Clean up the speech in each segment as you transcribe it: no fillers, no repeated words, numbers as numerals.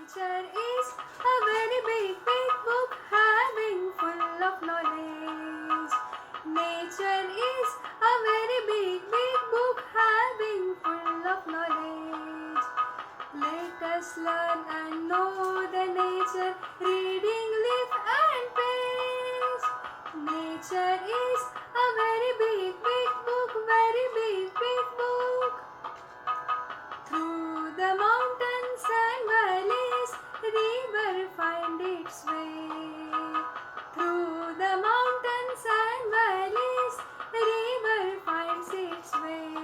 Nature is a very big, big book having full of knowledge. Nature is a very big, big book having full of knowledge. Let us learn and know the nature, reading leaf and page. Nature is a very big, big book, very big, big book. Through the mountains and valleys, river find its way. Through the mountains and valleys, river finds its way.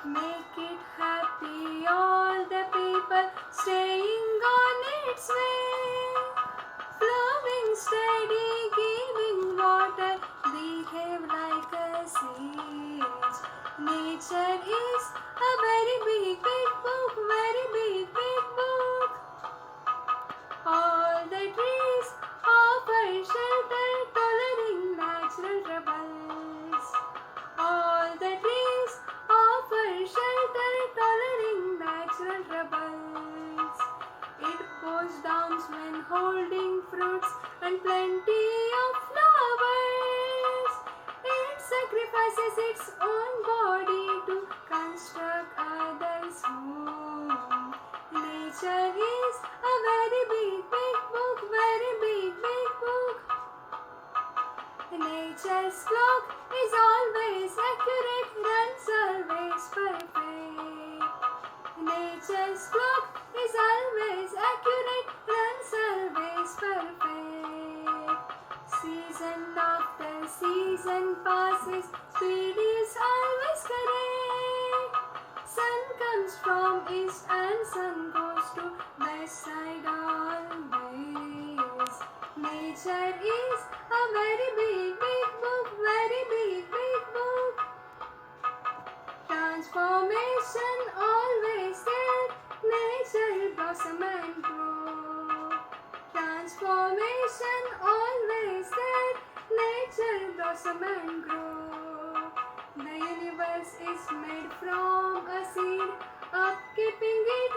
Make it happy, all the people staying on its way. Flowing steady, giving water, behave like a sage. Nature is a very big, big book, very big, big book. All the trees offer shelter, tollering natural troubles. All the trees offer shelter, tollering natural troubles. It pours down when holding fruits and plenty of flowers. It sacrifices its own body to construct others' home. Nature is a very big, big book, very big, big book. Nature's clock is always accurate, runs always perfect. Nature's clock is always accurate, runs always perfect. Season after season passes, speed is always correct. Sun comes from east and sun goes to west side always. Nature is a very big, big book, very big, big book. Transformation always there, nature blossom and grow. Transformation always there, nature blossom and grow. The universe is made from a seed, upkeeping it